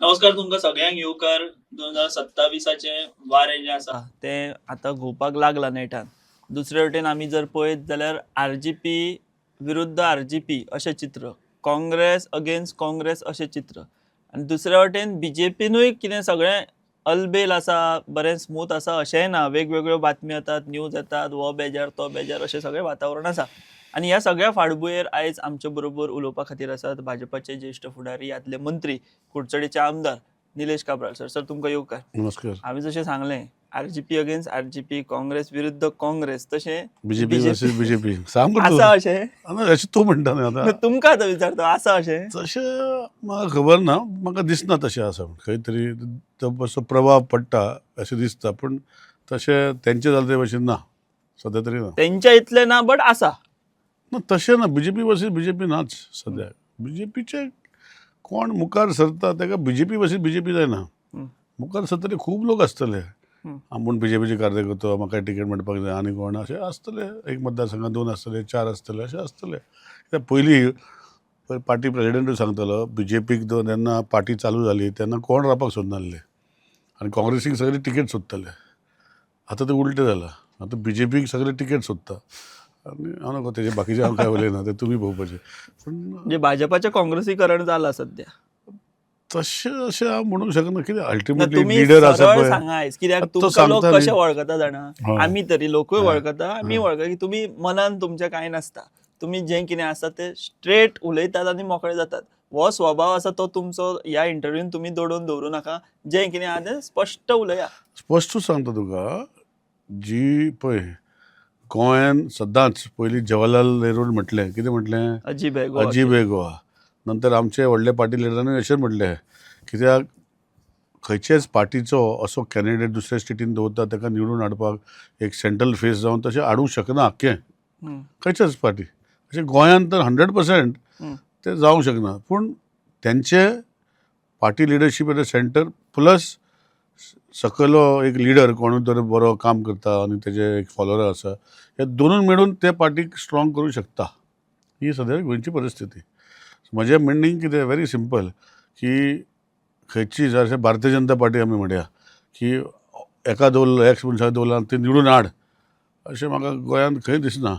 नमस्कार तुमकां सगळ्यांक येवकार 2027चे वारे जे आसा ते आतां घुंवपाक लागला नेटान. दुसरे वटेन आमी जर पळयत जाल्यार आर.जी.पी. विरुद्ध आर.जी.पी. अशें चित्र, काँग्रेस अगेन्स्ट काँग्रेस अशें चित्र आनी दुसरे वटेन बी.जे.पीनूय कितें सगळें अलबेल आसा, बरें स्मूथ आसा अशेंय ना. वेगवेगळ्यो बातम्यो येतात, न्यूज येतात, हो बेजार तो बेजार अशें सगळें वातावरण आसा. आनी ह्या सगळ्या फाटभुंयेर आयज आमचे बरोबर उलोवपा खातीर आसात भाजपाचे ज्येश्ठ फुडारी यादले मंत्री, कुडचडेंचे आमदार निलेश काब्राल सर. सर तुमकां येवकार. नमस्कार. हांवें जशें सांगलें आर.जी.पी. Against RGP. काँग्रेस विरुद्ध काँग्रेस तशें बीजेपी वर्सेस बीजेपी सांग तूं. आसा अशें अशें तूं म्हणटा न्ही आतां. तुमकां आतां विचारता आसा अशें तशें म्हाका खबर ना, म्हाका दिसना तशें आसा. खंय तरी तो मातसो प्रभाव पडटा अशें दिसता, पूण तशें तेंचे जाता ते भशेन ना, सद्या तरी ना. तेंच्या इतलें ना बट आसा. ना तशें ना, बीजेपी वर्सेस बीजेपी नाच सद्या. बीजेपीचे कोण मुखार सरता ताका बीजेपी वर्सेस बीजेपी जायना. मुखार सरतले खूब लोक आसतले. आपूण बीजेपीचे कार्यकर्तो, म्हाका टिकेट मेळपाक जाय आनी कोण अशें आसतले. एक मतदारसंघात 2 आसतले, 4 आसतले, अशें आसतले. कित्याक पयलीं पार्टी प्रेसिडेंटूय सांगतालो बीजेपीक जेन्ना पार्टी चालू जाली तेन्ना कोण रावपाक सोदनासले आनी काँग्रेसीक सगळे टिकेट सोदताले. आतां तें उलटें जालां. आतां बीजेपीक सगळे टिकेट सोदता आनी हांव नकळो तेजे बाकीचे हांव काय उलयना, तें तुमी पळोवपाचें. पूण म्हणजे भाजपाचें काँग्रेसीकरण जालां सद्या. तशें अशें हांव म्हणूंक शकना, कित्याक ना, अल्टिमेटली तुमी लिडर आसा सरळ पळय. सांगा आयज कित्याक तो तुमकां लोक सांगता कशे न्ही. वळखता जाणा. हय. आमी तरी लोकूय हय. वळखता, आमी वळखता की तुमी मनान तुमचें कांय नासता. तुमी जें कितें आसा तें स्ट्रेट उलयतात आनी मोकळे जातात. हो स्वभाव आसा तो तुमचो ह्या इंटरव्यून तुमी दडोवन दवरूं नाका. जें कितें आहा तें स्पश्ट उलया. स्पश्टूच सांगता तुका, जी पळय गोंयान सदांच पयलीं जवाहरलाल नेहरून म्हटलें, कितें म्हटलें, अजीब आहे गोवा. अजीब आहे गोवा. नंतर आमचे व्हडले पार्टी लिडरांनी अशें म्हटलें, कित्याक खंयचेच पार्टीचो असो कॅन्डिडेट दुसऱ्या स्टेटीन दवरता ताका निवडून हाडपाक एक सेंट्रल फेस जावन तशें हाडूंक शकना आख्खें खंयच्याच पार्टी. अशें गोंयान तर 100% तें जावंक शकना. पूण तेंचे party leadership at the centre plus सकयलो एक लिडर कोणूय तरी बरो काम करता आनी तेजे एक फॉलोवर आसा, हे दोनूय मेळून ते पार्टीक स्ट्रॉंग करूंक शकता. ही सद्या गोंयची परिस्थिती. म्हजें म्हणणें कितें, व्हेरी सिंपल, की खंयची जशें भारतीय जनता पार्टी आमी म्हणया की एका दवरलो, एक्स मनशाक दवरला आनी ते निवडून हाड, अशें म्हाका गोंयांत खंय दिसना.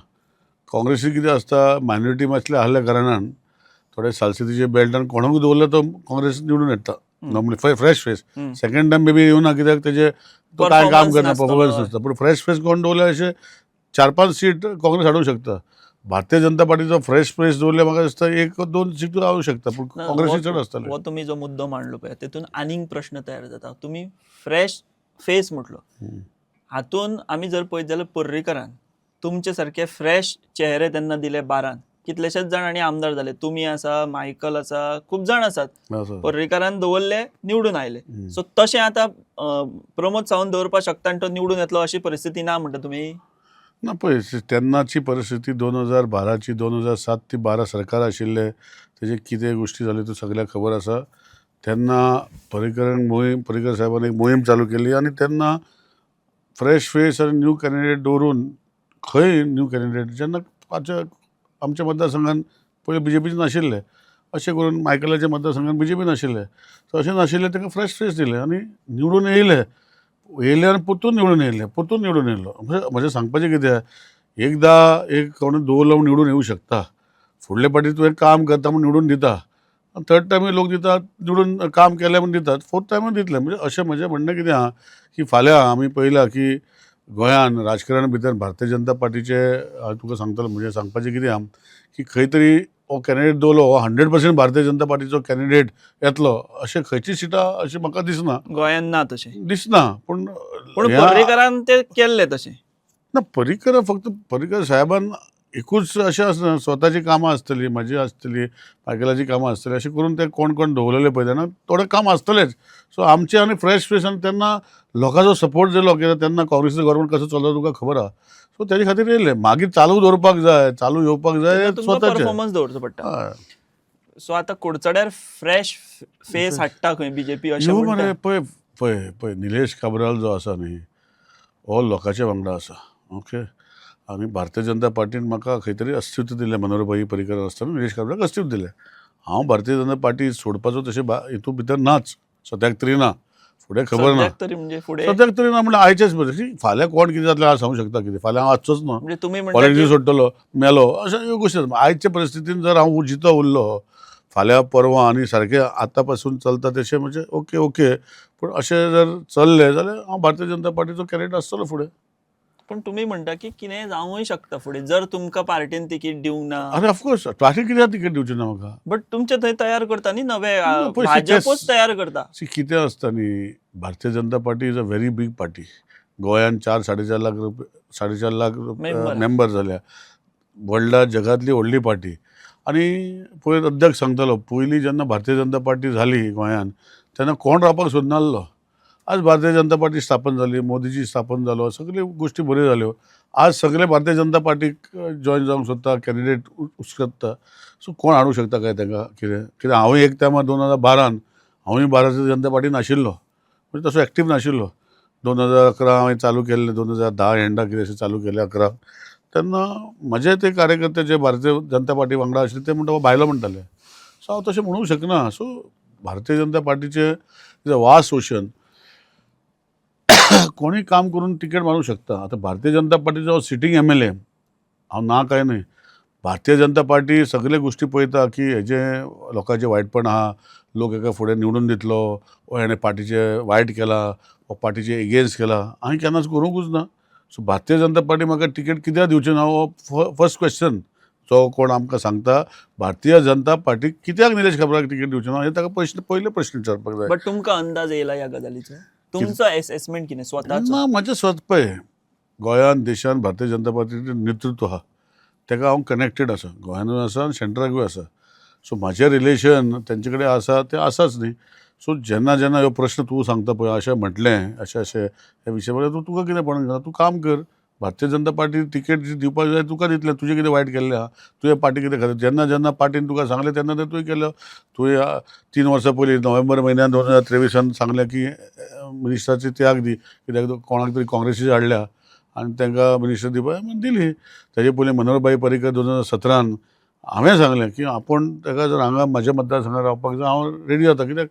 काँग्रेसीक कितें आसता, मायनॉरिटी मातशें आसल्या कारणान थोडे सालसेतीचे बेल्टान कोणाकूय दवरलो तो काँग्रेस निवडून येता. Normally fresh face. Second time may be येवना, कित्याक तेजे तो कांय काम Performance करना, नासतलो. परफॉर्मन्स नासता. पूण फ्रेश फेस कोण दवरल्यार अशें 4-5 सीट काँग्रेस हाडूंक शकता. भारतीय जनता पार्टीचो फ्रेश फेस दवरल्यार म्हाका दिसता 1-2 सीटूय हाडूंक शकता, पूण काँग्रेसी चड आसतले. हो तुमी जो मुद्दो मांडलो पळय तेतून आनीक प्रश्न तयार जाता. तुमी फ्रेश फेस म्हटलो. हातून आमी जर पळयत जाल्यार पर्रीकरान तुमचे सारके फ्रेश चेहरे तेन्ना दिले 12 कितलेशेच जाणांनी आमदार जाले. तुमी आसा, मायकल आसा, खूब जाण आसात. पर्रीकरान दवरले, निवडून आयले. सो तशें आतां प्रमोद सावंत दवरपाक शकता आनी तो निवडून येतलो अशी परिस्थिती ना म्हणटा तुमी. ना पळय, तेन्नाची परिस्थिती 2012ची, 2007 ते 12 सरकार आशिल्लें, तेजे कितें गोश्टी जाल्यो त्यो सगळ्यांक खबर आसा. तेन्ना पर्रीकर साहेबान एक मोहीम चालू केली आनी तेन्ना फ्रेश फेस आनी न्यू कॅन्डिडेट दवरून खंय न्यू कॅन्डिडेट जेन्ना आमच्या मतदारसंघान पयलीं बीजेपीचे नाशिल्ले, अशें करून मायकलाच्या मतदारसंघान बीजेपी नाशिल्ले, सो अशें नाशिल्लें ताका फ्रेश फेस दिले आनी निवडून येयले आनी परतून निवडून येयलो. म्हजें सांगपाचें कितें, एकदां एक कोणूय दवरलो म्हूण निवडून येवंक शकता. फुडले फावटी तूं एक काम करता म्हूण निवडून दिता, थर्ड टायमूय लोक दितात, निवडून काम केलें म्हूण दितात, फोर्थ टायमूय दितले. म्हणजे अशें म्हजें म्हणणें कितें आहा, की फाल्यां आमी पळयलां की गोंयान राजकारणा भितर भारतीय जनता पार्टीचे, हांव तुका सांगतलो, म्हणजे सांगपाचें कितें आहा, की खंय तरी हो कॅन्डिडेट दवरलो, हो 100% भारतीय जनता पार्टीचो कॅन्डिडेट येतलो, अशें खंयची सिटां अशें म्हाका दिसना. गोंयान ना तशें. दिसना. पूण पर्रीकरान ते केल्ले तशें ना, पर्रीकर साहेबान एकूच अशें आसना, स्वताची कामां आसतलीं, म्हाजी आसतलीं, मायकलाची कामां आसतलीं, अशें करून ते कोण कोण दवरलेले पळय तेन्ना थोडे काम आसतलेच. सो आमचे आनी फ्रेश फेस आनी तेन्ना लोकांचो सपोर्ट जालो, कित्याक तेन्ना काँग्रेसीचो गव्हर्मेंट कसो चलता तुका खबर आहा. सो तेजे खातीर येयले. मागीर चालू दवरपाक जाय, चालू येवपाक जाय स्वताचें. परफॉर्मन्स दवरचो पडटा. सो आतां कुडचड्यार फ्रेश फेस हाडटा खंय बीजेपी अशें म्हणटा. मरे पळय निलेश काब्राल जो आसा न्ही, हो लोकांच्या वांगडा आसा. ओके. आनी भारतीय जनता पार्टीन म्हाका खंय तरी अस्तित्व दिलें. मनोहरभाई पर्रीकर आसतना निलेश काब्रालाक अस्तित्व दिलें. हांव भारतीय जनता पार्टी सोडपाचो तशें हितून भितर नाच. सद्याक तरी ना, फुडें खबर ना. सद्याक तरी म्हणजे फुडें सद्याक तरी ना म्हणल्यार आयचेच बरें. फाल्यां कोण कितें जातलें हांव सांगूंक शकता कितें. फाल्यां हांव आसचोच ना. म्हणजे तुम्ही म्हणटा पॉलिटिक्स की सोडटलो, मेलो, अश्यो ह्यो गोश्टी जाता. आयच्या परिस्थितीन जर हांव जितो उरलो फाल्यां परवां आनी सारकें आतां पासून चलता तशें म्हणजे ओके. पूण अशें जर चल्लें जाल्यार हांव भारतीय जनता पार्टीचो कॅन्डिडेट आसतलो फुडें. पण तुम्ही म्हणटा की कितेंय जावंय शकता फुडें जर तुमकां पार्टीन तिकीट दिवंक ना. अरे ऑफकोर्स पार्टी कित्याक तिकेट दिवची ना म्हाका. बट तुमचे थंय तयार करता न्ही नवे ना, पळय, भाजपच तयार करता. कितें आसता न्ही, Bharatiya Janata Party is a very big party. गोंयांत 4-4.5 लाख Member. मेंबर जाल्या. वर्ल्डात जगातली व्हडली पार्टी. आनी पयर अध्यक्ष सांगतालो पयलीं जेन्ना भारतीय जनता पार्टी जाली गोंयांत तेन्ना कोण रावपाक सोदनासलो. आज भारतीय जनता पार्टी स्थापन जाली, मोदीजी स्थापन जालो, सगळ्यो गोश्टी बऱ्यो जाल्यो. आज सगळे भारतीय जनता पार्टीक जॉयन जावंक सोदता, कॅन्डिडेट उस्कत्ता. सो कोण हाडूंक शकता काय तांकां कितें कित्याक हांवूय एक टायमार 2012 हांवूय भारतीय जनता पार्टीन आशिल्लो, म्हणजे तसो एक्टीव नाशिल्लो. 2011 हांवें चालू केल्लें, 2010 एंडाक कितें अशें चालू केलें 11. तेन्ना म्हजे ते कार्यकर्ते जे भारतीय जनता पार्टी वांगडा आशिल्ले ते म्हणटा भायलो म्हणटाले. सो हांव तशें म्हणूंक शकना. सो भारतीय जनता पार्टीचे इज अ वास्ट ओशन. कोणी काम करून तिकेट मारूंक शकता. आतां भारतीय जनता पार्टीचो सिटींग MLA हांव ना काय न्हय. भारतीय जनता पार्टी सगळे गोश्टी पळयता की हेजे लोकांचें वायटपण आहा, लोक हेका फुडें निवडून दितलो, वो हेणें पार्टीचें वायट केलां, वो पार्टीचें एगेन्स्ट केलां. हांवें केन्नाच करूंकूच ना. सो भारतीय जनता पार्टी म्हाका तिकेट कित्याक दिवचें ना हो फर्स्ट क्वेश्चन जो कोण आमकां सांगता. भारतीय जनता पार्टीक कित्याक निलेश काब्रालाक तिकेट दिवचें ना हे ताका पयले प्रश्न विचारपाक जाय. बट तुमकां अंदाज येयला ह्या गजालीचो? तुमचो असेसमेंट कितें स्वताचो? ना, म्हजें पळय गोंयांत देशांत भारतीय जनता पार्टीचें नेतृत्व आहा तेका हांव कनेक्टेड आसा. गोंयानूय आसा आनी सेंट्रलाकूय आसा. सो म्हाजें रिलेशन तेंचे कडेन आसा तें आसाच न्ही. सो जेन्ना ह्यो प्रश्न तूं सांगता पळय अशें म्हटलें अशें हे विशय म्हळ्यार तुका कितें पडूंक जाय. तूं काम कर. भारतीय जनता पार्टी तिकेट जी दिवपाक जाय तुका दितलें. तुजें कितें वायट केल्लें आहा, तुवें पार्टी कितें खातीर जेन्ना पार्टीन तुका सांगलें तेन्ना तें तुवें केलें. तुवें 3 वर्सां पयलीं नोव्हेंबर म्हयन्यांत 2023 सांगलें की मिनिस्टराची त्याग दी कित्याक कोणाक तरी काँग्रेसीचे हाडल्या आनी तांकां मिनिस्टर दिवपाक दिली. तेजे पयलीं मनोहरभाई पर्रीकर 2017 हांवें सांगलें की आपूण ताका जर हांगा म्हाज्या मतदारसंघांत रावपाक जाय हांव रेडी जाता. कित्याक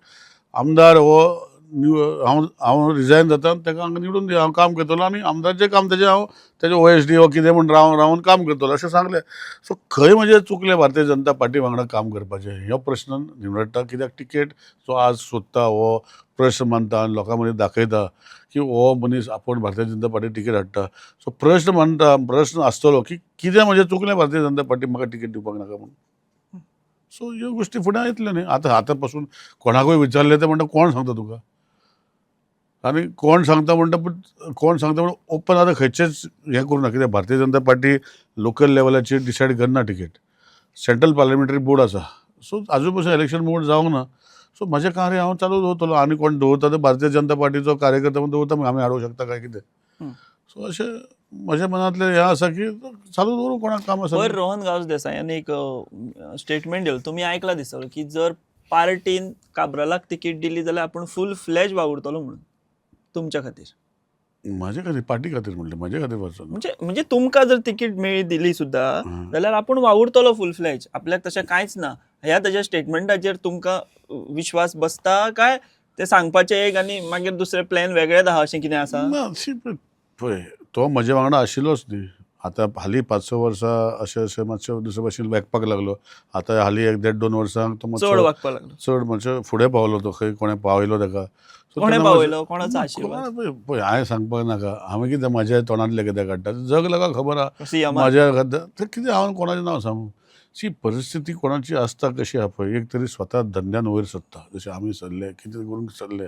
आमदार हो हांव रिजायन जाता आनी ताका हांगा निवडून दिया. हांव काम करतलो आनी आमदारचें काम हांव तेजे OSD हो कितें म्हूण रावन काम करतलो अशें सांगलें. सो खंय म्हजें चुकलें भारतीय जनता पार्टी वांगडा काम करपाचें हो प्रश्न निवडटा. कित्याक तिकेट जो आज सोदता हो प्रश्न मानता आनी लोकां मदीं दाखयता की हो मनीस आपूण भारतीय जनता पार्टी तिकेट हाडटा. सो प्रश्न आसतलो की कितें म्हजें चुकलें भारतीय जनता पार्टी म्हाका तिकेट दिवपाक नाका म्हणून. सो ह्यो गोश्टी फुडें येतल्यो न्ही. आतां पासून कोणाकूय विचारलें तें म्हणटा कोण सांगता तुका. आनी कोण सांगता म्हणटा ओपन आतां खंयचेच हें करूं ना. कित्याक भारतीय जनता पार्टी लोकल लेवलाचेर डिसायड करना तिकेट. सेंट्रल पार्लिमेंटरी बोर्ड आसा. सो आजून पासून इलेक्शन बोर्ड जावंक ना. सो म्हजें कार्य हांव चालू दवरतलो. आनी कोण दवरता ते भारतीय जनता पार्टीचो कार्यकर्ता म्हणून दवरता आमी हाडूंक शकता काय कितें. सो अशें म्हज्या मनांतलें हें आसा की चालू दवरूं कोणाक काम आसा. पयर रोहन गांवस देसायान एक स्टेटमेंट दिलो, तुमी आयकला दिसतलो की जर पार्टीन काब्रालाक तिकीट दिली जाल्यार आपूण फूल फ्लॅज वावुरतलो म्हणून तुमच्या खातीर. म्हाजे खातीर पार्टी खातीर म्हणलें म्हाजे खातीर वचून. म्हणजे तुमकां जर तिकीट मेळ्ळी दिली सुद्दां जाल्यार आपूण वावुरतलो फूल फ्लॅज. आपल्याक तशें कांयच ना. ह्या ताज्या स्टेटमेंटाचेर तुमकां विश्वास बसता काय ते सांगपाचें एक आनी मागीर दुसरे प्लॅन वेगळेच आहा अशें कितें आसा? पळय तो म्हजे वांगडा आशिल्लोच न्ही. आतां हालीं 5-6 वर्सां अशें मातशें दुसरे भशेन वागपाक लागलो. आतां हालीं 1-1.5-2 वर्सांक तो चड वागपाक लागलो. चड म्हणजे फुडें पावलो तो. खंय कोणें पावयलो ताका. कोणें पावयलो? कोणाचो आशिर्वाद? पळय हांवें सांगपाक नाका. हांवें कितें म्हाज्या तोंडांतलें कितें काडटा जग लोकांक खबर आहा. CM म्हाज्या खातीर तें कितें हांव कोणाचें नांव सांगूं. परिस्थिती कोणाची आसता कशी आहा पळय. एक तरी स्वता धंद्यान वयर सरता जशें आमी सरले कितें करून सरले.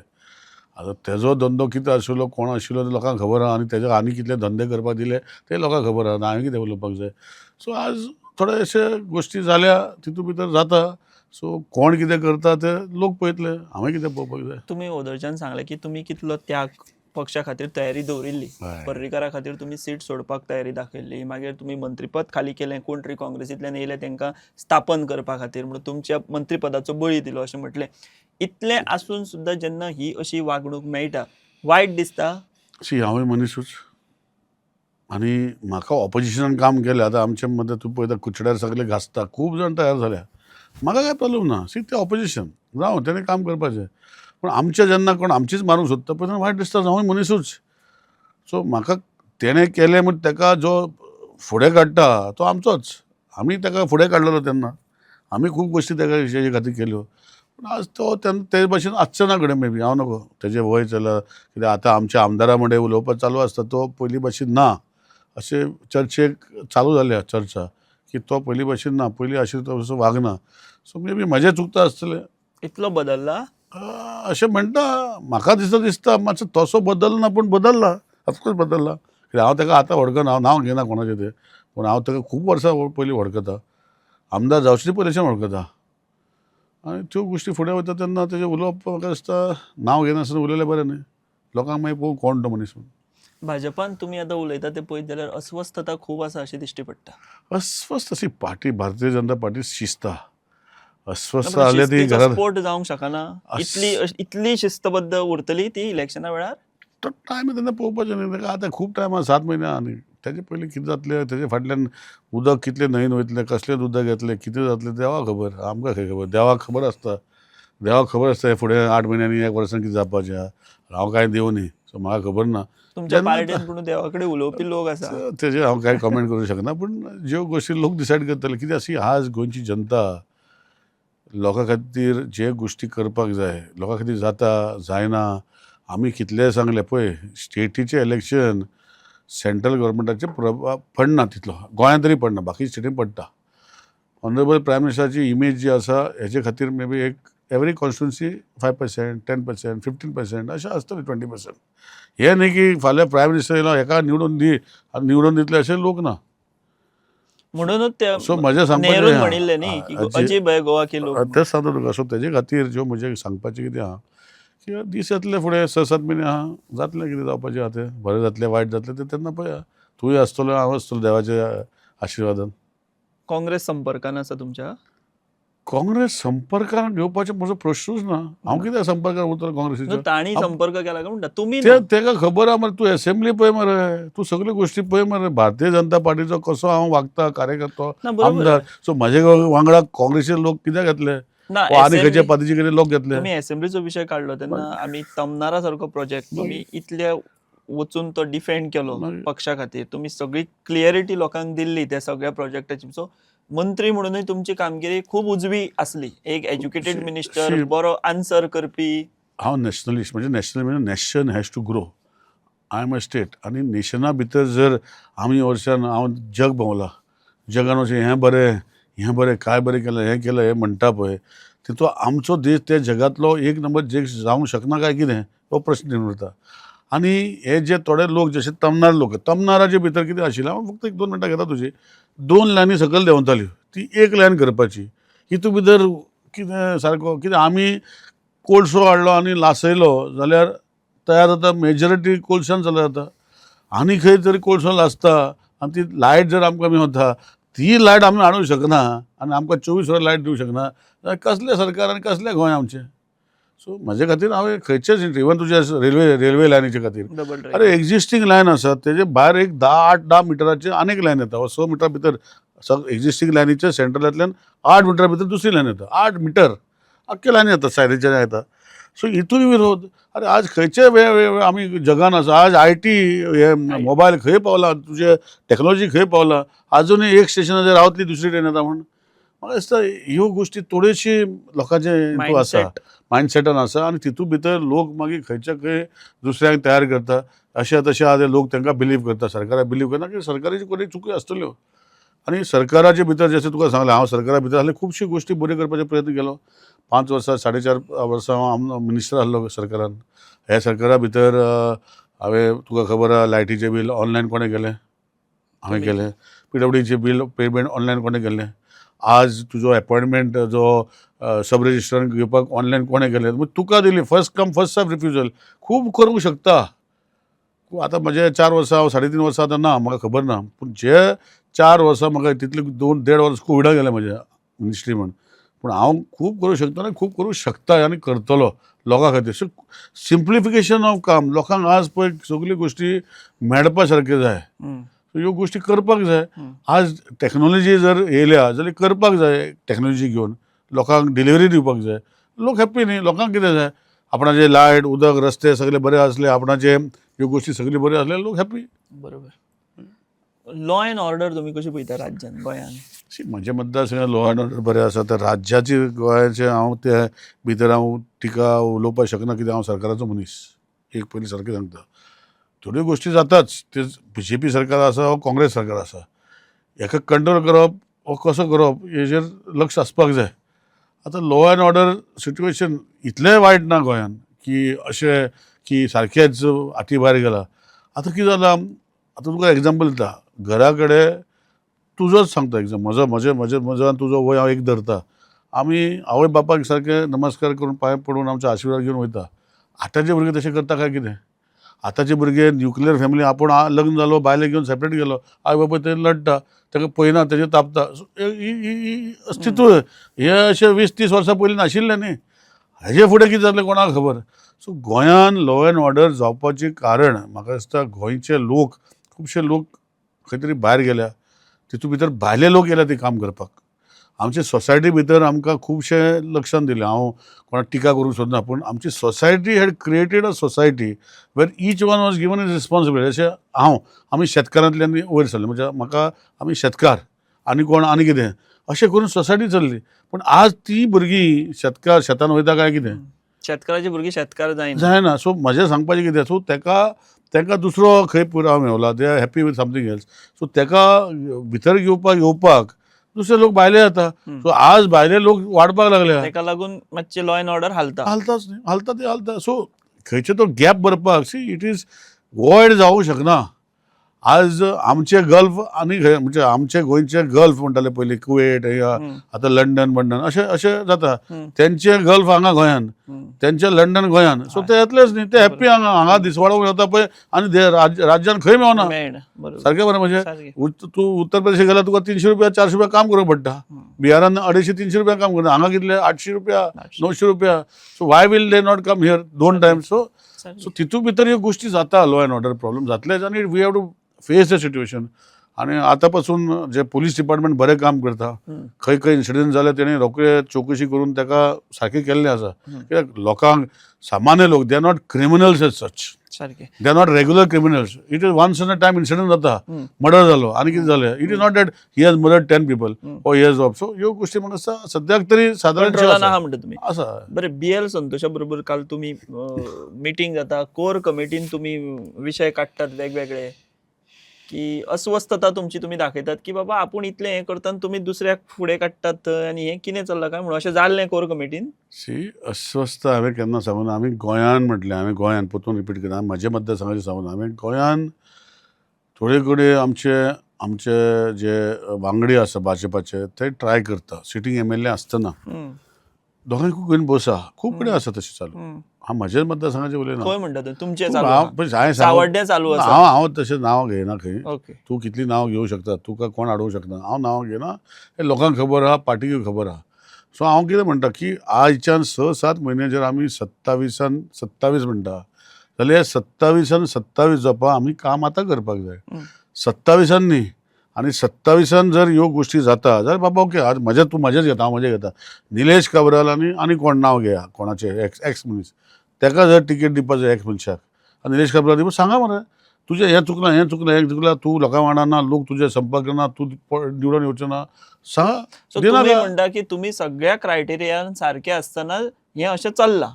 आतां तेजो धंदो कितें आशिल्लो कोण आशिल्लो तें लोकांक खबर आहा आनी तेजे आनी कितले धंदे करपाक दिले ते लोकांक खबर आहा. हांवें कितें उलोवपाक जाय. सो आज थोडे अशे गोश्टी जाल्या तितून भितर जाता. सो कोण कितें करता ते लोक पळयतले. हांवें कितें पळोवपाक जाय. तुमी ओदरच्यान सांगलें की तुमी कितलो त्याग पक्षा खातीर तयारी दवरिल्ली. पर्रीकारा खातीर तुमी सीट सोडपाक तयारी दाखयल्ली. मागीर तुमी मंत्रीपद खाली केलें. कोण तरी काँग्रेसींतल्यान येयले तांकां स्थापन करपा खातीर म्हणून तुमच्या मंत्रीपदाचो बळी दिलो अशें म्हटलें. इतलें आसून सुद्दां जेन्ना ही अशी वागणूक मेळटा वायट दिसता? हांवूय मनीसूच आनी म्हाका ऑपोजिशनान काम केलें. आतां आमचे मदें तूं पळयता कुचड्यार सगळे घासता खूब जाण तयार जाल्या. म्हाका काय प्रॉब्लेम ना. तें ऑपोजिशन जावं तेणें काम करपाचें. पूण आमचे जेन्ना कोण आमचीच मारूंक सोदता पळय तेन्ना वायट दिसता, हांवूय मनीसूच. सो म्हाका तेणें केलें म्हण ताका जो फुडें काडटा तो आमचोच. आमी ताका फुडें काडलेलो तेन्ना, आमी खूब गोश्टी ताका हेजे खातीर केल्यो. पूण आज तो ते भाशेन आसचो ना घडये मे बी, हांव नकळो. तेजें वय चल्लां, कित्याक आतां आमच्या आमदारा मडें उलोवपाक चालू आसता तो पयलीं भाशेन ना अशें चर्चेक चालू जाल्या चर्चा, की तो पयलीं भाशेन ना, पयलीं आशिल्लो तो तसो वागना. सो मे बी म्हजें चुकता आसतलें इतलो बदलला? अशें म्हणटा. म्हाका दिसता मातसो तसो बदलना पूण बदलला, ऑफकोर्स बदलला. कित्याक हांव ताका आतां वळखना, हांव नांव घेना कोणाचें तें, पूण हांव ताका खूब वर्सां पयलीं वळखता, आमदार जावचे पयलींच्यान वळखता. आनी त्यो गोश्टी फुडें वयता तेन्ना तेजें उलोवप म्हाका दिसता नांव घेनासतना उलयलें बरें न्ही. लोकांक मागीर पळोवन कोण तो मनीस म्हणून. भाजपान तुमी आतां उलयता ते पळयत जाल्यार अस्वस्थता खूब आसा अशें दिश्टी पडटा. अस्वस्थ अशी पार्टी, भारतीय जनता पार्टी शिस्त अस्वस्थ जाल्यार ती शिस्तीचो घरांत स्फोट जावंक शकना? इतली शिस्तबद्द उरतली ती इलेक्शना वेळार? तो टायम तेन्ना पळोवपाचें न्ही. ताका आतां खूब टायम आसा, 7 म्हयने आहा न्ही. तेजे पयलीं कितें जातलें, तेजे फाटल्यान उदक कितलें न्हंयेन वयतलें, कसलें उदक येतलें, कितें जातलें देवाक खबर, आमकां खंय खबर. देवाक खबर आसता, देवाक खबर आसता हे फुडें 8 म्हयन्यांनी 1 वर्सान कितें जावपाचें आहा. हांव कांय देव न्ही, सो म्हाका खबर ना. तुमच्या जेन्ना पार्टीन पूण देवा कडेन उलोवपी लोक आसा. तेजेर हांव कांय कमेंट करूंक शकना. पूण ज्यो गोश्टी लोक डिसायड करतले, कितें अशी आज गोंयची जनता लोकां खातीर जे गोश्टी करपाक जाय, लोकां खातीर जाता जायना. आमी कितलें सांगलें पळय, स्टेटीचें इलेक्शन सेंट्रल गव्हर्मेंटाचें पडना तितलो, गोंयांत तरी पडना, बाकी स्टेटीन पडटा. ऑनरेबल प्रायम मिनिस्टराची इमेज जी आसा हेजे खातीर मे बी एक एवरी कॉन्स्टिट्युन्सी 5%, 10%, 15% अशें आसतलें, 20%. हें न्ही की फाल्यां प्रायम मिनिस्टर येयलो हेका निवडून दी आनी निवडून दितले अशे लोक ना. म्हणूनच ते सो म्हजें सांगपाचें नेरून म्हणिल्लें न्ही की अजीब है गोवा के लोग. तेच सांगता तुका. सो तेजे खातीर ज्यो म्हजें सांगपाचें कितें आहा की दीस येतले फुडें 6-7 म्हयने आहा, जातलें कितें जावपाचें आहा तें, बरें जातलें वायट जातलें तें तेन्ना पळया. तूंय आसतलो, हांव आसतलो देवाच्या आशिर्वादान. काँग्रेस संपर्कान आसा तुमच्या? काँग्रेस संपर्कान घेवपाचो म्हजो प्रश्नूच ना. हांव कित्याक संपर्कान उरतलो काँग्रेसीचो? तांणी संपर्क केला काय म्हणटा तुमी? तेका खबर आहा मरे, तूं असेंब्ली पळय मरे, तूं सगळ्यो गोश्टी पळय मरे. भारतीय जनता पार्टीचो कसो हांव वागता, कार्यकर्तो, आमदार. सो म्हाजे वांगडा काँग्रेसीचे लोक कित्याक घेतले, आनी खंयचे पार्टीचे कितें लोक घेतले? तुमी असेंब्लीचो विशय काडलो तेन्ना आमी तमनारा सारको प्रोजेक्ट तुमी इतले वचून तो डिफेंड केलो पक्षा खातीर, तुमी सगळी क्लियरिटी लोकांक दिल्ली त्या सगळ्या प्रोजेक्टाची. सो मंत्री म्हणूनय तुमची कामगिरी खूब उजवी आसली. एक एज्युकेटेड मिनिस्टर, बरो आन्सर करपी. हांव नॅशनलिस्ट, म्हणजे नॅशनल म्हणजे nation has to grow. I am a state. आनी नेशना भितर जर आमी वर्सान हांव जग भोंवला, जगान अशें हें बरें काय बरें केलें, हें केलें हें म्हणटा पळय, तितून आमचो देश त्या जगांतलो एक नंबर देश जावंक शकना काय कितें हो प्रश्न निर्माण जाता. आनी हे जे थोडे लोक जशे तमनार लोक, तमनाराचे भितर कितें आशिल्लें, हांव फक्त 1-2 मिनटां घेता तुजी. 2 लायनी सकयल देंवताल्यो, ती 1 लायन करपाची. हितून भितर कितें सारको, कितें आमी कोळसो हाडलो आनी लासयलो जाल्यार तयार जाता, मेजॉरिटी कोळशान जाल्यार जाता. आनी खंय तरी कोळसो लासता आनी ती लायट जर आमकां मेळटा, ती लायट आमी हाडूंक शकना आनी आमकां 24 वरां लायट दिवंक शकना, जाल्यार कसलें सरकार आनी कसलें गोंय आमचें? सो म्हाजे खातीर हांवें खंयचेच इवन तुज्या रेल्वे लायनीचे खातीर, अरे एक्झिस्टींग लायन आसा तेजे भायर एक 10-8 मिटराचे आनीक लायन येता, 6 मिटरा भितर एक्झिस्टींग लायनीच्या सेंट्रलांतल्यान 8 मिटरा भितर दुसरी लायन येता. 8 मिटर आख्खे लायनी येता, सायडीच्यान येता. सो हितून विरोध. अरे आज खंयचे वेळ आमी जगान आसा, आज IT हे मोबायल खंय पावला, तुजे टॅक्नॉलॉजी खंय पावला, आजुनूय एक स्टेशनाचेर रावतली दुसरी ट्रेन येता म्हणून. म्हाका दिसता ह्यो गोश्टी थोड्योशी लोकांचे हितून आसा, मायंडसेटान आसा, आनी तितून भितर लोक मागीर खंयच्या खंय दुसऱ्यांक तयार करता. अशें तशें आहा लोक तांकां बिलीव करता, सरकाराक बिलीव करना, की सरकाराची कोणी चुकी आसतल्यो. आनी सरकाराचे भितर जशें तुका सांगलें, हांव सरकारा भितर आहले खुबशी गोश्टी बऱ्यो करपाचो प्रयत्न केलो. 5 वर्सां 4.5 वर्सां हांव मिनिस्टर आहलो सरकारान. ह्या सरकारा भितर हांवें, तुका खबर आहा, लायटीचें बील ऑनलायन कोणें केलें? हांवें केलें. PWDचें बील पेमेंट ऑनलायन कोणें केलें? आज तुजो अपॉयंटमेंट जो सब रजिस्ट्रारान घेवपाक ऑनलायन कोणें केलें? तुका दिली, first come first serve refusal. खूब करूंक शकता. आतां म्हजे 4 वर्सां, हांव 3.5 वर्सां आतां ना, म्हाका खबर ना. पूण जे 4 वर्सां म्हाका तितले 2-1.5 वर्स कोविडा गेले म्हज्या मिनिस्ट्री म्हण. पूण हांव खूब करूंक शकता आनी खूब करूंक शकता आनी करतलो लोकां खातीर. सो सिंप्लिफिकेशन ऑफ काम. लोकांक आज पळय सगल्यो गोश्टी मेळपा सारक्यो जाय, ह्यो गोश्टी करपाक जाय. आज टॅक्नॉलॉजी जर येयल्या जाल्यार करपाक जाय, टॅक्नॉलॉजी घेवन लोकांक डिलिव्हरी दिवपाक जाय. लोक हॅप्पी न्ही, लोकांक कितें जाय? आपणाचे लायट उदक रस्ते सगळे बरे असले, आपणाचे ह्यो गोष्टी सगळी बऱ्यो असले लोक हॅपी. बरोबर. लॉ अँड ऑर्डर तुम्ही कशी पळयता राज्यात गोंयान? म्हज्या मतदारसंघात लॉ अँड ऑर्डर बरें आसा. तर राज्याची गोंयाचे हांव ते भितर हांव टिका उलोवपाक शकना, कित्याक हांव सरकाराचो मनीस. एक पयलीं सारकें सांगता, थोड्यो गोश्टी जाताच. ते BJP सरकार आसा वा काँग्रेस सरकार आसा, हेका कंट्रोल करप वो कसो करप हेजेर लक्ष आसपाक जाय. आतां लॉ अँड ऑर्डर सिट्युएशन इतलें वायट ना गोंयान की अशें की सारकेंच हाती भायर गेला. आतां कितें जालां, आतां तुका एग्जाम्पल दिता. घरा कडेन तुजोच सांगता एग्जाम्पल, म्हजो तुजो वय हांव एक धरता. आमी आवय बापायक सारके नमस्कार करून पांय पडून आमचो आशिर्वाद घेवन वयता. आतांचे भुरगे तशें करता काय कितें? आतांचे भुरगे न्युक्लियर फॅमिली, आपूण लग्न जालो बायलेक घेवन सेपरेट गेलो, आवय बापूय ते लढटा, ताका पळयना, तेजेर तापता. अस्तित्व हे अशें 20-30 वर्सां पयलीं नाशिल्लें न्ही. हेजे फुडें कितें जातलें कोणाक खबर. सो गोंयान लॉ अँड ऑर्डर जावपाचें कारण म्हाका दिसता गोंयचे लोक, खुबशे लोक खंय तरी भायर गेल्या, तितून भितर भायले लोक येल्या ते काम करपाक. आमचे सोसायटी भितर आमकां खुबशे लक्षांत दिलें. हांव कोणाक टिका करूंक सोदना, पूण आमची society had created a society where each one was given his responsibility. अशें आमी शेतकारांतल्यान वयर सरले, म्हणजे म्हाका आमी शेतकार आनी कोण आनी कितें अशें करून सोसायटी चल्ली. पूण आज ती भुरगीं शेतान वयता काय कितें? शेतकाराची भुरगीं शेतकार जायना. सो म्हजें सांगपाचें कितें, सो तेका दुसरो खंय पुरावो Mewla, they are happy with something else. So तेका भितर येवपाक दुसरे लोक भायले येता. सो आज भायले लोक वाडपाक लागल्या. ताका लागून मातशें लॉ अँड ऑर्डर हालताच न्ही, हालता. सो खंयचे तो गॅप भरपाक इट इज वॉयड जावंक शकना. आज आमचे गल्फ आनी म्हणजे आमचे गोंयचे गल्फ म्हणटाले पयलीं कुवेट, आतां लंडन अशें जाता. तेंचे गल्फ हांगा गोंयान, तेंचे लंडन गोंयान. सो ते येतलेच न्ही, ते हॅप्पी हांगा दिसवाडो येता पळय, आनी राज्यान खंय मेवना. सारकें बरें. म्हणजे तूं उत्तर प्रदेश गेल्यार तुका 300 रुपया 400 रुपया काम करप पडटा. बिहारान 250-300 रुपया काम करता, हांगा कितले 800 रुपया 900 रुपया. So why will they not come here 2 times. So तितून भितर ह्यो गोश्टी जाता, लॉ अँड ऑर्डर प्रॉब्लेम जातलेच, आनी we have to face the situation. आणि आता पासून जे पोलीस डिपार्टमेंट बरें काम करता, खंय खंय इन्सिडंट जाले तेणी रोखडे चौकशी करून ताका सारकें केल्लें आसा. कित्याक लोकांक, सामान्य लोक, they are not criminals as such, they are not regular criminals. It is once in a time incident जाता, मर्डर जालो आनी कितें जालें. It is not that he has murdered 10 people or he has robbed. So ह्यो गोश्टी म्हाका दिसता सद्याक तरी सादारण आसा. बरें, BL संतोशा बरोबर काल तुमी मिटींग जाता, कोर कमिटीन तुमी विशय काडटात वेगवेगळे, की अस्वस्थता तुमची तुम्ही दाखयतात की बाबा आपूण इतलें हें करता आनी तुमी दुसऱ्याक फुडें काडटात थंय, आनी हें कितें चल्लां काय म्हणून अशें जाल्लें कोर कमिटीन. अस्वस्थ हांवें केन्ना सांगूना. आमी गोंयान म्हटलें, हांवें गोंयान परतून रिपीट केला, म्हाजे मतदारसंघाचें सांगूना. हांवें गोंयान थोडे कडेन आमचे जे वांगडी आसा भाजपाचे ते ट्राय करता, सिटींग MLA आसतना दोगांयकूय घेवन बसा. खूब कडेन आसा तशें चालू. हांव म्हाजेच मतदारसंघाचें उलयना. खंय म्हणटा तुमचें सांवड्ड्या चालू आसा. हांव तशें नांव घेयना खंय. तूं कितलीं नांव घेवंक शकता, तुका कोण आडोवंक शकना. हांव नांव घेयना, हें लोकांक खबर आहा, पार्टीकूय खबर आहा. सो हांव कितें म्हणटा की आजच्यान 6-7 म्हयने जर आमी 27 म्हणटा जाल्यार 27 जावपा आमी काम आतां करपाक जाय. 27 न्ही. आनी 27 जर ह्यो गोश्टी जाता जाल्यार बाबा ओके, आज तूं म्हाजेच घेता, हांव म्हाजें घेता. निलेश काब्राल आनी कोण नांव घेया, कोणाचें एक्स मनीस, ताका जर तिकेट दिवपाक जाय एक्स मनशाक, आनी निलेश काब्राल दिवपाक सांगा मरे, तुजें हें चुकलां, तूं लोकां वांगडा, लोक तुजे संपर्क ना, तूं निवडून येवचें ना, सांगा. तुम्ही म्हणटा की तुम्ही सगळ्या क्रायटेरियान सारखे असताना हें अशें चल्लां,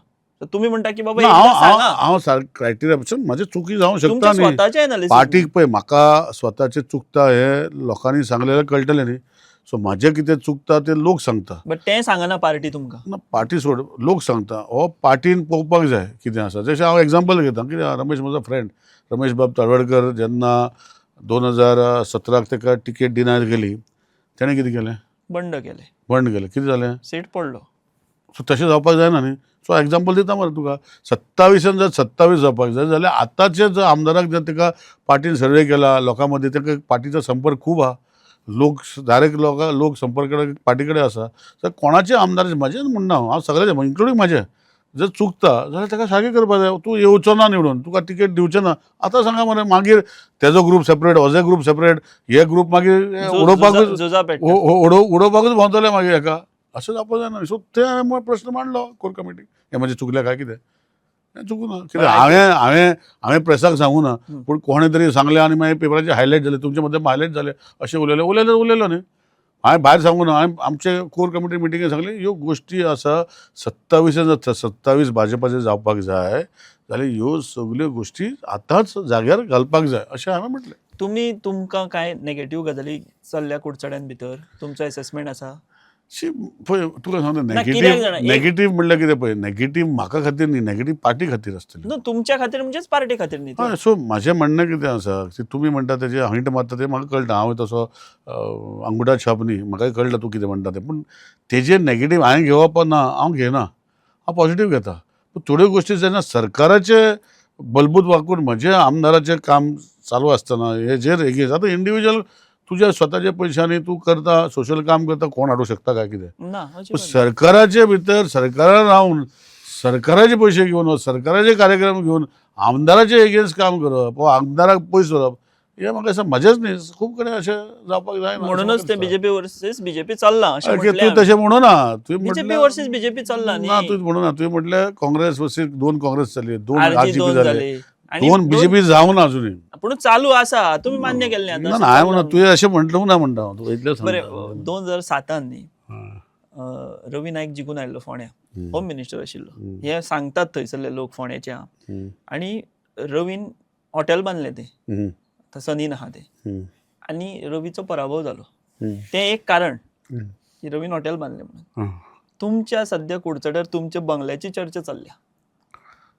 तुम्ही म्हणटा की बाबा हांव क्रायटेरिया म्हाजे चुकी जावंक शकता न्ही. पार्टीक पळय, म्हाका स्वताचें चुकता हें लोकांनी सांगलेलें कळटलें न्ही. सो म्हाजें कितें चुकता तें लोक सांगता. बट तें सांगना पार्टी तुमकां. ना, पार्टी सोड, लोक सांगता. हो पार्टीन पळोवपाक जाय कितें आसा. जशें हांव एग्जाम्पल घेता, कित्याक रमेश म्हजो फ्रेंड रमेश बाब तळवडकर जेन्ना 2017 ताका टिकेट डिनाय केली, तेणें कितें केलें? बंड केलें. कितें जालें? सीट पडलो. सो तशें जावपाक जायना न्ही. सो एग्जाम्पल दिता मरे तुका. 27 जर 27 जावपाक जाय जाल्यार आतांचे जर आमदाराक जर ताका पार्टीन सर्वे केला, लोकां मदीं ताका पार्टीचो संपर्क खूब आहा, लोक डायरेक्ट लोक संपर्क पार्टी कडेन आसा, तर कोणाचे आमदार म्हाजेच म्हणना हांव सगळ्याचे इन्क्लुडींग म्हाजें जर चुकता जाल्यार ताका सारकें करपाक जाय. तूं येवचो ना निवडून, तुका तिकेट दिवचें ना, आतां सांगा मरे. मागीर तेजो ग्रूप सेपरेट, होजो ग्रूप सेपरेट, हे ग्रूप मागीर उडोवपाकूच भोंवतले मागीर हेका. अशें जावपाक जायना. सो ते हांवें प्रश्न मांडलो कोर कमिटीक, हें म्हणजे चुकलें काय कितें. चुकून ना कित्याक हांवें हांवें हांवें प्रेसाक सांगू ना पूण कोणें तरी सांगलें आनी मागीर पेपराचेर हायलायट जालें तुमचे मदें हायलायट जालें अशें उलयलो न्ही हांवें भायर सांगू ना हांवें आमचे कोर कमिटी मिटिंगेक सांगलें ह्यो गोश्टी आसा 27 भाजपाचे जावपाक जाय जाल्यार ह्यो सगल्यो गोश्टी आतांच जाग्यार घालपाक जाय अशें हांवें म्हटलें. तुमकां कांय नेगेटीव गजाली चल्ल्या कुडचड्यान भितर तुमचो एसेसमेंट आसा? पळय तुका सांगता कित्याक जाणा, नेगेटीव म्हणल्यार कितें पळय नेगेटीव म्हाका खातीर न्ही नेगेटीव पार्टी खातीर आसतली. तुमच्या खातीर म्हणजेच पार्टी खातीर न्ही. हय सो म्हाजें म्हणणें कितें आसा की तुमी म्हणटा तेजें हंट मारता तें म्हाका कळटा हांव तसो अंगुठा छाप न्ही म्हाकाय कळटा तूं कितें म्हणटा तें पूण तेजें नेगेटीव हांवें घेवप ना हांव घेना हांव पॉझिटीव घेता. पूण थोड्यो गोश्टी जेन्ना सरकाराचे बलबूत वाकून म्हजें आमदाराचें काम चालू आसतना हेजेर हेजेर आतां इंडिविज्युअल तुज्या स्वताच्या पयशांनी तूं करता सोशल काम करता कोण हाडूं शकता काय कितें ना पूण सरकाराचे भितर सरकारान रावन सरकाराचे पयशे घेवन सरकाराचे कार्यक्रम घेवन आमदाराचे एगेन्स्ट काम करप वा आमदाराक पयस व्हरप हे म्हाका दिसता म्हजेंच न्ही खूब कडेन अशें जावपाक जायना. म्हणूनच ते बीजेपी वर्सीस बीजेपी चल्ला अशें तूं म्हटलें. तशें म्हणू ना तुवें बीजेपी वर्सीस बीजेपी चल्ला ना न्ही. तुवें म्हणू ना तुवें म्हटलें काँग्रेस वर्सीस 2 काँग्रेस जाली 2 RG RGP दोन जाले जाले आनी 2 बीजेपी जावं ना अजुनूय. पूण चालू आसा तुम्ही मान्य केल्लें ना आतां. ना हांवें म्हणून तुवें अशें म्हटलें ना म्हणटा हांव तुका इतलें बरें सांगता. 2007 न्ही हां. रवी नायक जिखून आयल्लो फोंड्या होम मिनिस्टर आशिल्लो हे सांगतात थंयसरले लोक फोंड्याचे आनी रवीन हॉटेल बांदलें तें सनीन आहा तें आनी रवीचो पराभव जालो तें एक कारण की रवीन हॉटेल बांदलें म्हणून. तुमच्या सद्या कुडचड्यार तुमच्या बंगल्याची चर्चा चल्ल्या.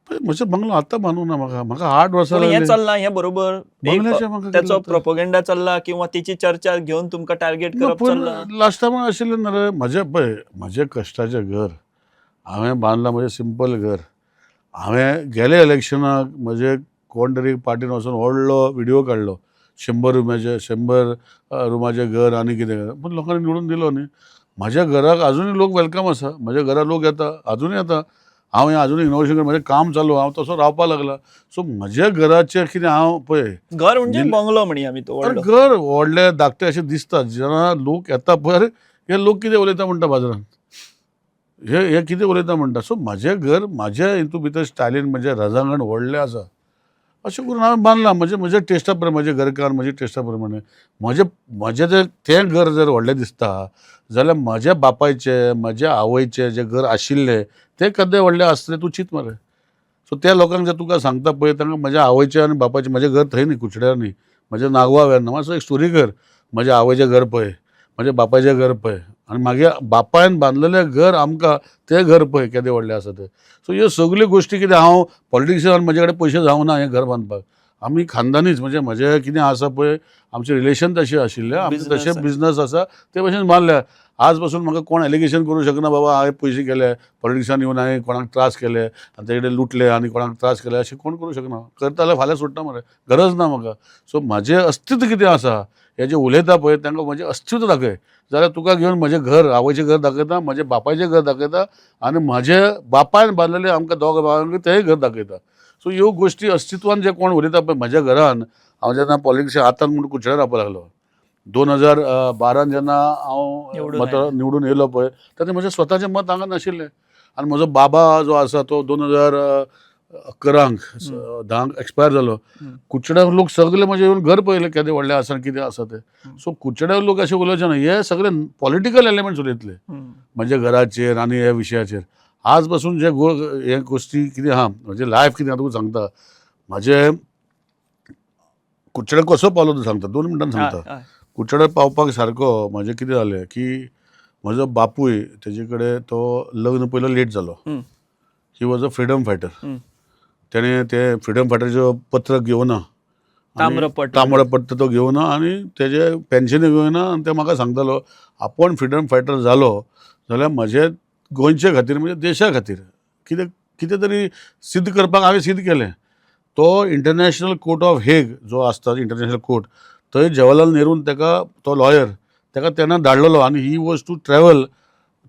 म्हजो बंगलो आतां बांदूं ना म्हाका 8 वर्सां हें चल्लां हें बरोबर बंगल्याचें म्हाका त्याचो प्रोपोगेंडा चल्ला किंवा तेची चर्चा घेवन तुमकां टार्गेट करप चल्ला. लास्ट टायम आशिल्लें ना रे म्हजें पळय म्हजें कश्टाचें घर हांवें बांदलां म्हजें सिंपल घर. हांवें गेले इलेक्शनाक म्हजे कोण तरी पार्टीन वचून व्हडलो व्हिडियो काडलो 100 रुमाचें घर आनी कितें पूण लोकांनी निवडून दिलो न्ही. म्हज्या घराक आजुनूय लोक वेलकम आसा म्हज्या घरा लोक येता आजुनूय येता हांव हें आजुनूय इनोवेशन कर म्हजें काम चालू हांव तसो रावपाक लागला. सो म्हज्या घराचें कितें हांव पळय घर म्हणजे बंगलो म्हणया आमी तो व्हडलो. घर व्हडलें धाकटें अशें दिसता जेन्ना लोक येता पळय हे लोक कितें उलयता म्हणटा बाजारांत हे कितें उलयता म्हणटा. सो म्हजें घर म्हाज्या हितून भितर स्टायलीन म्हजें रजांगण व्हडलें आसा अशें करून हांवें बांदलां म्हज्या टेस्टा प्रमाणे म्हजें घरकार म्हज्या टेस्टा प्रमाणे. म्हजें जर तें घर जर व्हडलें दिसता जाल्यार म्हज्या बापायचें म्हज्या आवयचें जें घर आशिल्लें तें कदें व्हडलें आसतलें तूं चिंत मरे. सो त्या लोकांक जर तुका सांगता पळय तांकां म्हज्या आवयचें आनी बापायचें म्हजें घर थंय न्ही कुडचड्यार न्ही म्हजें नागवा वेर्ना मातसो एक स्टोरी कर. म्हज्या आवयचें घर पळय म्हज्या बापायचें घर पळय आनी म्हाज्या बापायन बांदलेलें घर आमकां तें घर पळय केदें व्हडलें आसा तें. सो ह्यो सगल्यो गोश्टी कितें हांव पॉलिटिक्सान म्हजे कडेन पयशे जावं ना हें घर बांदपाक आमी खानदानीच म्हणजे म्हजें कितें आसा पळय आमचें रिलेशन तशें आशिल्लें आमचें तशें बिजनस आसा ते भशेन बांदल्या. आज पासून म्हाका कोण एलिगेशन करूं शकना बाबा हांवें पयशे केले पॉलिटिक्सान येवन हांवें कोणाक त्रास केले आनी तेजे कडेन लुटले आनी कोणाक त्रास केले अशें कोण करूं शकना. करता जाल्यार फाल्यां सुट्टा मरे गरज ना म्हाका. सो म्हजें अस्तित्व कितें आसा हें जें उलयता पळय तांकां म्हजें अस्तित्व दाखय जाल्यार तुका घेवन म्हजें घर आवयचें घर दाखयता म्हज्या बापायचें घर दाखयता आनी म्हज्या बापायन बांदलेलें आमकां दोग भावांक तेंय घर दाखयता. सो ह्यो गोश्टी अस्तित्वान जे कोण उलयता पळय म्हज्या घरान हांव जेन्ना पॉलिटिक्सान आतां म्हणून कुडचड्यार रावपाक लागलो 2012 जेन्ना हांव निवडून येयलो पळय तेन्ना म्हजें स्वताचें मत हांगा नाशिल्लें आनी म्हजो बाबा जो आसा तो 2011 एक्सपायर जालो. कुडचड्यार लोक सगळे म्हजें येवन घर पळयलें केदें व्हडलें आसा कितें आसा तें. सो कुडचड्यार लोक अशें उलोवचे ना हे सगळे पॉलिटिकल एलिमेंट्स उलयतले म्हज्या घराचेर आनी ह्या विशयाचेर. आज पासून जे हे गोश्टी कितें आहा म्हजें लायफ कितें हांव तुका सांगता म्हजें कुडचड्यार कसो पावलो तो सांगता 2 मिनटान सांगता. कुडचड्यार पावपाक सारको म्हजें कितें जालें की म्हजो बापूय तेजे कडेन तो लग्न पयलो लेट जालो. He was a freedom fighter. तेणें ते फ्रिडम फायटराचें पत्र घेवना ताम्रपत्र तो घेवना आनी तेजे पेन्शनूय घेवना आनी ते म्हाका सांगतालो आपूण फ्रिडम फायटर जालो जाल्यार म्हजे गोंयचे खातीर म्हणजे देशा खातीर कितें तरी सिद्ध करपाक हांवें सिद्ध केलें. तो इंटरनॅशनल कोर्ट ऑफ हेग जो आसता इंटरनॅशनल कोर्ट थंय जवाहरलाल नेरून ताका तो लॉयर ताका तेन्ना धाडलेलो आनी he was to travel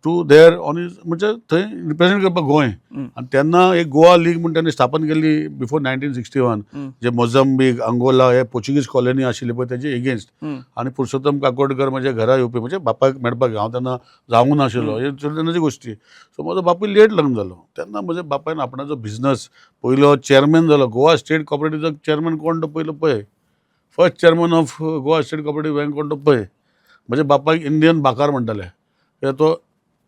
to there on is म्हणजे थंय रिप्रेझेंट करपाक गोंय. आनी तेन्ना एक गोवा लीग म्हण तांणी स्थापन केल्ली बिफोर 1961. जे मोझंबीक, अंगोला हे पोर्चुगीज कॉलनी आशिल्ली पळय तेजे एगेन्स्ट. आनी पुरुषोत्तम काकोडकर म्हज्या घरा येवपी म्हणजे बापायक मेळपाक हांव तेन्ना जावंक नाशिल्लो, हे तेन्नाची गोश्टी. सो म्हजो बापूय लेट लग्न जालो. तेन्ना म्हज्या बापायन आपणाचो बिझनस पयलो चेअरमॅन जालो. गोवा स्टेट कॉपरेटिव्हाचो चेअरमॅन कोण तो पयलो पळय, first chairman of Goa state cooperative bank कोण तो पळय. म्हज्या बापायक इंडियन बाकार म्हणटाले, कित्याक तो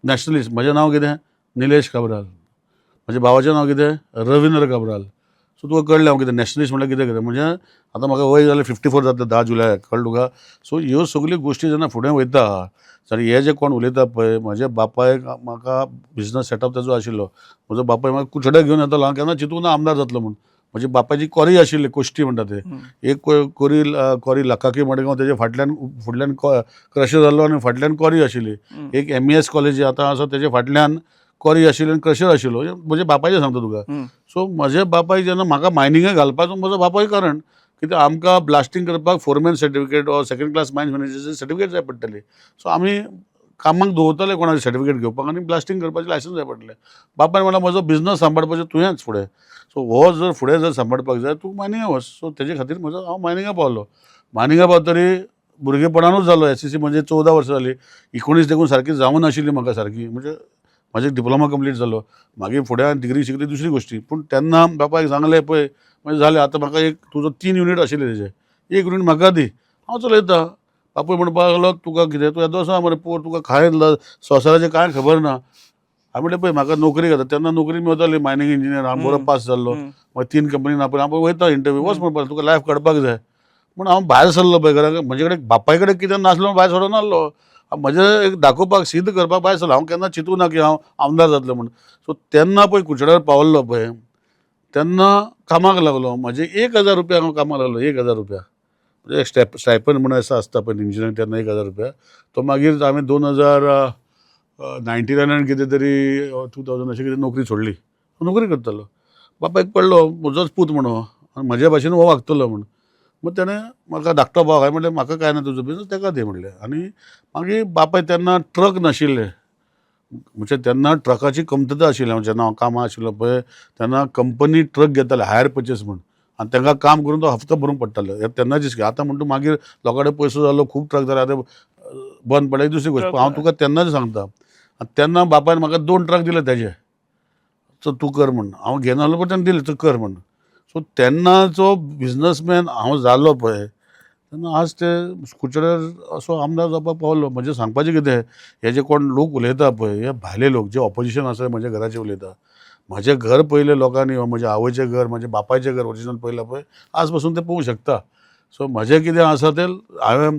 नॅशनलिस्ट. म्हजें नांव कितें? निलेश काब्राल. म्हज्या भावाचें नांव कितें? रविंद्र काब्राल. सो तुका कळ्ळें हांव कितें नॅशनलिस्ट म्हणल्यार कितें म्हणजे आतां म्हाका वय जालें 54 जाता 10 जुलयाक, कळ्ळें तुका. सो ह्यो सगल्यो गोश्टी जेन्ना फुडें वयता जाल्यार हे जे कोण उलयता पळय, म्हज्या बापायक म्हाका बिझनस सेटअप ताचो आशिल्लो. म्हजो बापाय म्हाका कुचड्याक घेवन येतालो. हांव केन्ना चिंतूंक ना आमदार जातलो म्हूण. म्हजी बापायची कॉरी आशिल्ली, कोश्टी म्हणटा ते. एक कॉरी लाखाकी मडगांव, तेजे फुडल्यान क्रशर जाल्लो आनी फाटल्यान कॉरी आशिल्ली. एक MES कॉलेज आतां आसा तेजे फाटल्यान कॉरी आशिल्ली आनी क्रशर आशिल्लो. म्हज्या बापायचें सांगता तुका. सो म्हज्या बापायक जेन्ना म्हाका मायनिंगेक घालपाचो म्हजो बापाय कारण, कित्याक आमकां ब्लास्टींग करपाक foreman certificate or second class mines मॅनेजराची सर्टिफिकेट जाय पडटली. सो आमी कामाक दवरताले कोणाचें सर्टिफिकेट घेवपाक आनी ब्लास्टींग करपाचें लायसन्स जाय पडटलें. बापायन म्हणलें म्हजो बिझनस सांबाळपाचें तुवेंच फुडें. सो हो जर फुडें जर सांबाळपाक जाय तूं मायनिंगा वच. सो तेजे खातीर हांव मायनिंगा पावलो. मायनिंगा पावतरी भुरगेपणानूच जालो. SSC म्हणजे 14 वर्सां जालीं. 19 देखून सारकी जावं नाशिल्ली म्हाका सारकी. म्हणजे म्हाजें डिप्लोमा कंप्लीट जालो. मागीर फुडें हांवें डिग्री शिकली दुसरी गोश्टी. पूण तेन्ना बापायक सांगलें पळय, म्हणजे जालें आतां म्हाका एक तुजो 3 युनीट आशिल्ले तेजे, 1 युनीट म्हाका दी, हांव चलयतां. बापूय म्हणपाक लागलो तुका कितें, तूं येदो आसा मरे पोर, तुका कांय संवसाराचें कांय खबर ना. हांवें म्हणलें पळय म्हाका नोकरी घेता. तेन्ना नोकरी मेळटाली मायनिंग इंजिनियर. हांव बरो पास जाल्लो. मागीर 3 कंपनीन हांव वयता इंटरव्यू, वच म्हणपाक तुका लायफ काडपाक जाय. पूण हांव भायर सरलो पळय घरा. म्हजे कडेन बापाय कडेन कितें नासलो भायर सरो नासलो. म्हजें एक दाखोवपाक सिद्ध करपाक भायर सरलो. हांव केन्ना चिंतूं ना की हांव आमदार जातलो म्हूण. सो तेन्ना पळय कुचड्यार पावल्लो पळय, तेन्ना कामाक लागलो. म्हजे 1,000 रुपया हांव कामाक लागलो. 1,000 रुपया म्हणजे एक स्टायपंड म्हणून असो आसता पळय इंजिनियरींग, तेन्ना 1,000 रुपया. तो मागीर हांवें 2099 कितें तरी 2000 अशें कितें नोकरी सोडली. नोकरी करतालो. बापायक पडलो म्हजोच पूत म्हणून आनी म्हज्या भाशेन हो वागतलो म्हूण. मग तेणें म्हाका धाकटो भाव, हांवें म्हणलें म्हाका काय ना तुजो बिझनस, तेका दे म्हणलें. आनी मागीर बापाय तेन्ना ट्रक नाशिल्ले. म्हणजे तेन्ना ट्रकाची कमतरता आशिल्ली. जेन्ना हांव कामां आशिल्लो पळय तेन्ना कंपनी ट्रक घेताले हायर पर्चेस म्हूण, आनी तांकां काम करून तो हप्तो भरूंक पडटालो. हे तेन्नाची स्कीम. आतां म्हणटा मागीर लोकां कडेन पयसो जालो, खूब ट्रक जाले, आतां बंद पडले दुसरी गोश्ट. पूण हांव तुका तेन्नाच सांगता, तेन्ना बापायन म्हाका 2 ट्रक दिले तेजे. सो तूं कर म्हूण. हांव घेनासलो पण तेणें दिले, तूं कर म्हूण. सो तेन्नाचो बिझनसमॅन हांव जालो पळय, तेन्ना आज ते कुचड्यार असो आमदार जावपाक पावलो. म्हणजे सांगपाचें कितें, हे जे कोण लोक उलयता पळय, हे भायले लोक जे ऑपोजिशन आसा म्हज्या घराचे उलयता. म्हजें घर पयलें लोकांनी, म्हज्या आवयचें घर, म्हज्या बापायचें घर ओरिजिनल पयलां पळय, आज पासून ते पळोवंक शकता. सो म्हजें कितें आसा तें हांवें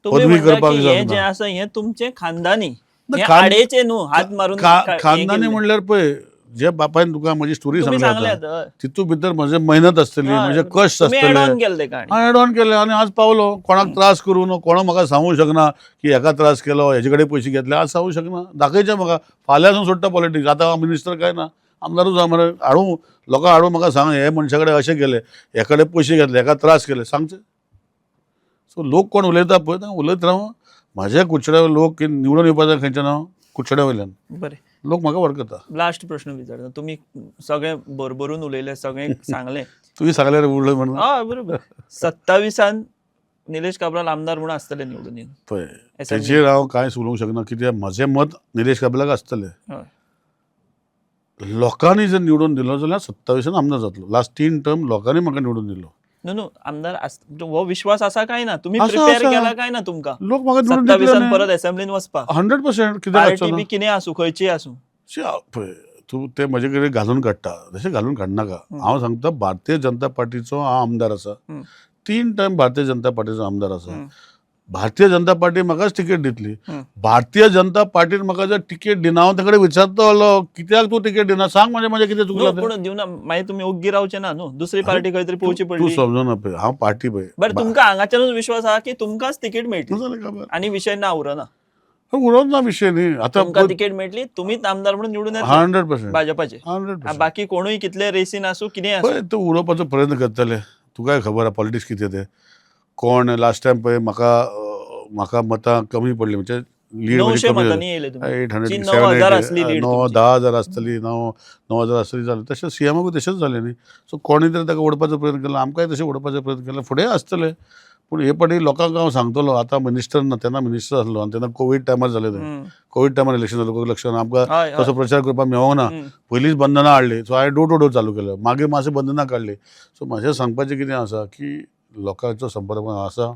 तुम्ही पदवी म्हणटा करपाक की हे जे जावना. आसा हे तुमचे खानदानी, हे खान- आडेचे न्हू हात मारून हे खानदानी केल्ले. म्हणल्यार पळय, जे बापायन तुका म्हजी स्टोरी तुम्ही सांगली सांगल्यात, आतां, हय. तितून भितर म्हजें मेहनत आसतली, म्हजे कश्ट तुम्ही आसतले. add on केलं ते काणी. हांव एड ऑन केलें आनी आज पावलो. कोणाक त्रास करूं न्हू, कोणा म्हाका सांगूंक शकना की हेका त्रास केलो, हेजे कडेन पयशे घेतले, आज सांगूंक शकना. दाखयचें म्हाका. फाल्यांसून सोडटा पॉलिटिक्स. आतां हांव मिनिस्टर काय ना, आमदारूच आहा मरे. लोकां हाडून म्हाका सांग हे मनशा कडेन अशें केलें, हे कडेन पयशे घेतले, हेका त्रास केले, सांगचें. सो लोक कोण उलयता पळय तांकां उलयत राव. म्हाज्या कुचड्या लोक निवडून येवपाक जाय खंयच्यान, हांव कुचड्या वयल्यान बरें, लोक म्हाका वळखता. लास्ट प्रश्न विचारता. तुम्ही सगळे भरभरून उलयले, सगळे सांगले. तुवें सांगल्यार उलय म्हणून. हय बरोबर. 27 निलेश काब्राल आमदार म्हणून आसतले निवडून येवन. पळय तेजेर हांव कांयच उलोवंक शकना, कित्याक म्हजें मत निलेश काब्रालाक आसतलें. हय. लोकांनी जर निवडून दिलो जाल्यार 27 आमदार जातलो. लास्ट 3 टर्म लोकांनी म्हाका निवडून दिलो. न्हू आमदार हो विश्वास आसा काय ना? तुम्ही आसा, प्रिपेअर आसा. केला काय ना तुमकां लोक म्हाका निवडून 27 दितले परत असेंब्लीन वचपाक? 100%. कित्याक पार्टी आसचो बी ना? कितें आसूं, खंयची आसूं. पळय तूं ते म्हजे कडेन घालून काडटा तशें घालून काडनाका. हांव सांगता भारतीय जनता पार्टीचो हांव आमदार आसा. 3 टायम भारतीय जनता पार्टीचो आमदार आसा. भारतीय जनता पार्टी म्हाकाच तिकेट दितली. भारतीय जनता पार्टीन म्हाका जर तिकेट दिना, हांव तांचे कडेन विचारतलो कित्याक तूं तिकेट दिना, सांग म्हणजे कितें चुकलां तें. पूण दिवना मागीर तुमी ओग्गी रावचे ना न्हू, दुसरी पार्टी खंय तरी पळोवची तूं पडली. समजना पळय, हांव पार्टी पळय. बरं, तुमकां हांगाच्यानूच विश्वास आहा की तुमकांच तिकेट मेळटली जालें खबर. आनी विशय ना उरना? उरोच ना विशय न्ही. आतां तुमकां तिकेट मेळटली, तुमीच आमदार म्हणून निवडून येतले 100%. भाजपाचे. 100%. बाकी कोणूय कितले रेसीन आसूं, कितें आसूं. पळय तूं उडोवपाचो प्रयत्न करतले. तुकाय खबर आहा पॉलिटिक्स कितें तें. कोण लास्ट टायम पळय म्हाका मतां कमी पडली, म्हणजे लीड 900 मतांनी येयले तुम्ही. 800 जी 9,000 असली lead 10,000 असतली 9,000 असतली जालें तशें सीएमाकूय तशेंच जालें न्ही. सो कोणी तरी ताका ओडपाचो प्रयत्न केलो, आमकांय तशें ओडपाचो प्रयत्न केलो, फुडें आसतले. पूण हे फावटी लोकांक हांव सांगतलो, आतां मिनिस्टर ना, तेन्ना मिनिस्टर आसलो आनी तेन्ना कोवीड टायमार जालें तें. कोवीड टायमार इलेक्शन जालें, इलेक्शन आमकां हय, तसो प्रचार करपाक मेळोंक ना. पयलींच बंधनां हाडली, सो हांवें डोर टू डोर चालू केलो, मागीर मातशें बंधनां काडली. सो म्हाजें सांगपाचें कितें आसा की लोकांचो संपर्क आसा,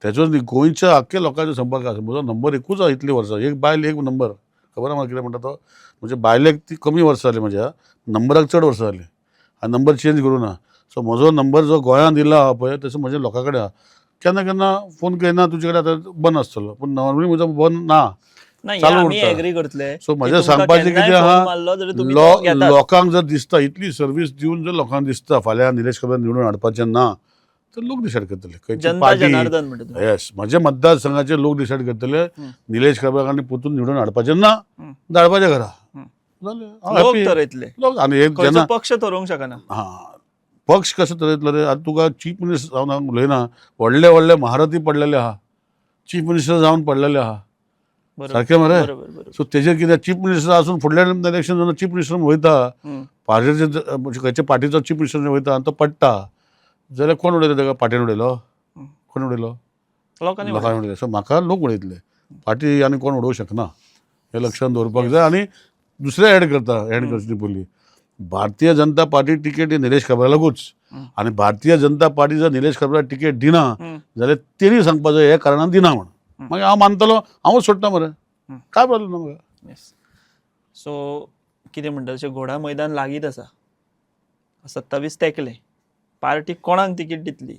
तेजोच न्ही, गोंयच्या आख्ख्या लोकांचो संपर्क आसा. म्हजो नंबर एकूच आसा इतलीं वर्सां, एक बायल एक नंबर. खबर आहा म्हाका कितें म्हणटा तो, म्हणजे बायलेक ती कमी वर्सां जालीं म्हाज्या, नंबराक चड वर्सां जालीं. हांवें नंबर चेंज करूं ना. सो म्हजो नंबर जो गोंयांत दिला आहा पळय, तसो म्हज्या लोकां कडेन आहा. केन्ना केन्ना फोन करिना, तुजे कडेन आतां बंद आसतलो, पूण नॉर्मली म्हजो बंद ना, नाही, चालू आमी उरता. एग्री करतले. सो की म्हजें तुमकां सांगपाचें केन्नाय कितें फोन आहा, मारलो जाल्यार तुमी तो घेतात. लोकांक जर दिसता, इतली सर्वीस दिवन जर लोकांक दिसता फाल्यां निलेश काब्राल निवडून हाडपाचें ना, तर लोक डिसायड करतले खंयची जनता पार्टी. जनार्दन म्हणटा तुम्ही. येस, म्हज्या मतदारसंघाचे लोक डिसायड करतले निलेश काब्रालांनी परतून निवडून हाडपाचें ना, धाडपाचें घरा. जालें, हांव लोक happy. ठरयतले, लोक आनी एक खंयचो जेन्ना पक्ष ठरोवंक शकना. पक्ष कसो तरयतलो रे. आतां तुका चीफ मिनिस्टर जावन हांव उलयना, व्हडले व्हडले महारथी पडलेले आहा, चीफ मिनिस्टर जावन पडलेले आहा, बरोबर, सारकें मरे. बरोबर, बरोबर. सो तेजेर कितें, चीफ मिनिस्टर आसून फुडल्या इलेक्शन जेन्ना चीफ मिनिस्टर वयता, पार्टीचे म्हणजे खंयच्या पार्टीचो चीफ मिनिस्टर वयता आनी तो पडटा, जाल्यार कोण उडयलो ताका? पार्टीन उडयलो? कोण उडयलो? लोकांनी लोकांनी उडयलो. सो म्हाका लोक उडयतले, पार्टी आनी कोण उडोवंक शकना, हें लक्षांत दवरपाक जाय. आनी दुसरें एड करचें पयलीं, भारतीय जनता पार्टी तिकेट ही निलेश काब्रालाकूच. आनी भारतीय जनता पार्टी जर निलेश काब्राल तिकेट दिना जाल्यार तेणी सांगपाचो हे कारणान दिना म्हण. मागीर हांव मानतलो, हांवूच सोडटा मरे, काय प्रॉब्लेम ना म्हाका. सो कितें म्हणटा तशें घोडा मैदान लागीत आसा, 27 तेंकले, पार्टी कोणाक तिकीट दितली,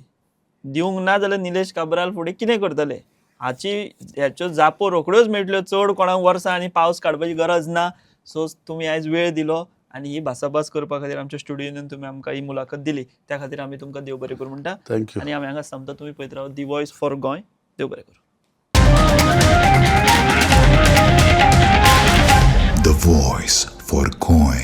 दिवंक ना जाल्यार निलेश काब्राल फुडें कितें करतले, ह्याच्यो जापो रोखड्योच मेळटल्यो. चड कोणाक वर्सां आनी पावस काडपाची गरज ना. सो तुमी आयज वेळ दिलो आनी ही भासाभास करपा खातीर आमच्या स्टुडियोन तुमी आमकां ही मुलाखत दिली, त्या खातीर आमी तुमकां देव बरें करूं म्हणटा. थँक्यू. आनी हांवें हांगा सांगता, तुमी पळयत राव दी वॉयस फॉर गोंय. देव बरें करूं. The Voice for Goy.